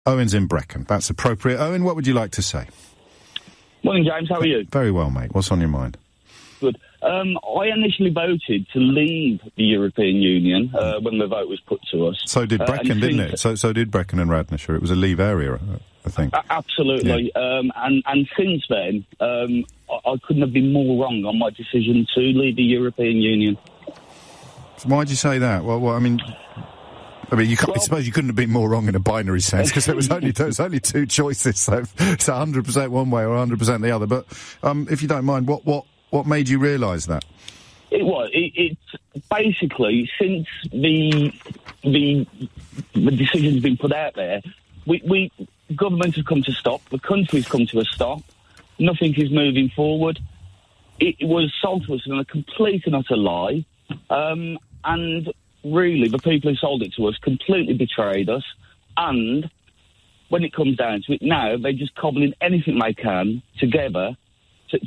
Owen's in Brecon. That's appropriate. Owen, what would you like to say? Morning, James. How are you? Very well, mate. What's on your mind? Good. I initially voted to leave the European Union when the vote was put to us. So did Brecon, didn't it? So did Brecon and Radnorshire. It was a leave area, I think. Absolutely. Yeah. And since then, I couldn't have been more wrong on my decision to leave the European Union. So why'd you say that? Well, I mean, I suppose you couldn't have been more wrong in a binary sense, because there was only two choices, so it's 100% one way or 100% the other. But if you don't mind, what made you realise that? It's basically, since the decision's been put out there, government has come to stop, the country's come to a stop, nothing is moving forward. It was sold to us in a complete and utter lie, and really, the people who sold it to us completely betrayed us, and when it comes down to it, now they're just cobbling anything they can together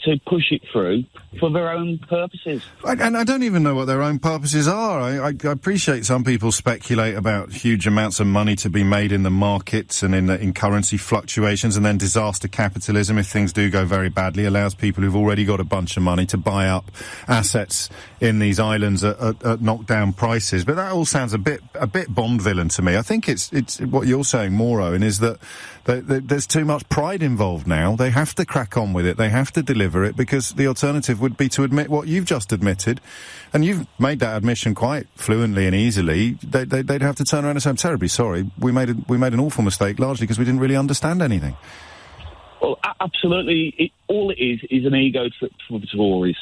to push it through for their own purposes. And I don't even know what their own purposes are. I appreciate some people speculate about huge amounts of money to be made in the markets and in currency fluctuations, and then disaster capitalism, if things do go very badly, allows people who've already got a bunch of money to buy up assets in these islands at knockdown prices. But that all sounds a bit Bond villain to me. I think it's what you're saying more, Owen, is that there's too much pride involved now. They have to crack on with it. They have to deliver it, because the alternative would be to admit what you've just admitted, and you've made that admission quite fluently and easily. They'd have to turn around and say, "I'm terribly sorry. We made an awful mistake, largely because we didn't really understand anything." Well, absolutely. All it is an ego trip for the Tories.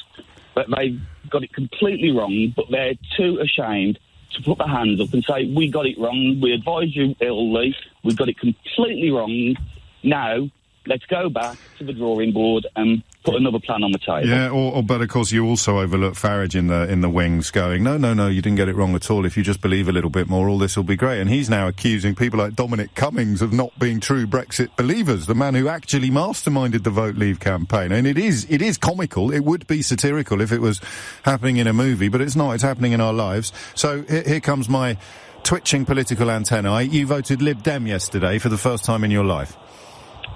But they've got it completely wrong, but they're too ashamed to put their hands up and say, "We got it wrong. We advised you illly. We got it completely wrong. Now, let's go back to the drawing board and put another plan on the table." Yeah, but of course you also overlook Farage in the wings going, no, you didn't get it wrong at all. If you just believe a little bit more, all this will be great. And he's now accusing people like Dominic Cummings of not being true Brexit believers, the man who actually masterminded the Vote Leave campaign. And it is comical. It would be satirical if it was happening in a movie, but it's not. It's happening in our lives. So here comes my twitching political antennae. You voted Lib Dem yesterday for the first time in your life.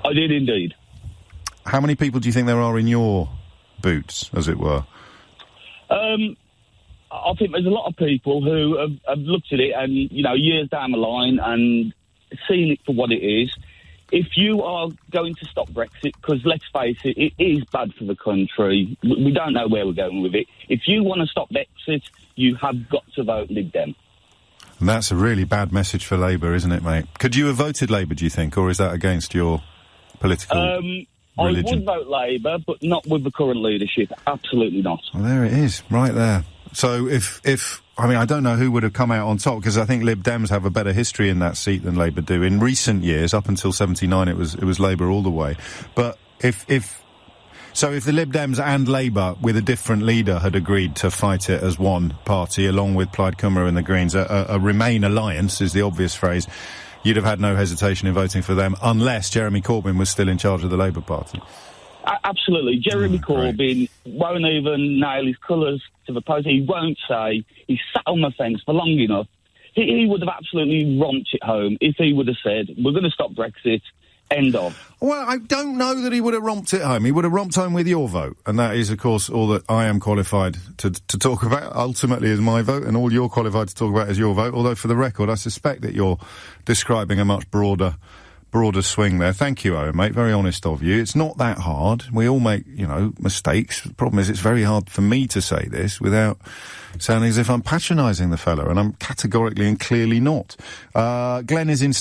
I did indeed. How many people do you think there are in your boots, as it were? I think there's a lot of people who have looked at it and, years down the line and seen it for what it is. If you are going to stop Brexit, because let's face it, it is bad for the country. We don't know where we're going with it. If you want to stop Brexit, you have got to vote Lib Dem. And that's a really bad message for Labour, isn't it, mate? Could you have voted Labour, do you think, or is that against your political religion? I would vote Labour, but not with the current leadership. Absolutely not. Well, there it is, right there. So I don't know who would have come out on top, because I think Lib Dems have a better history in that seat than Labour do. In recent years, up until 79, it was Labour all the way. But if the Lib Dems and Labour, with a different leader, had agreed to fight it as one party, along with Plaid Cymru and the Greens, a Remain alliance is the obvious phrase, you'd have had no hesitation in voting for them, unless Jeremy Corbyn was still in charge of the Labour Party. Absolutely. Jeremy Corbyn won't even nail his colours to the post. He won't say he's sat on the fence for long enough. He would have absolutely romped it home if he would have said, "We're going to stop Brexit. End of." Well, I don't know that he would have romped it home. He would have romped home with your vote. And that is, of course, all that I am qualified to talk about, ultimately, is my vote, and all you're qualified to talk about is your vote. Although, for the record, I suspect that you're describing a much broader swing there. Thank you, Owen, mate. Very honest of you. It's not that hard. We all make, mistakes. The problem is it's very hard for me to say this without sounding as if I'm patronising the fella, and I'm categorically and clearly not. Glenn is in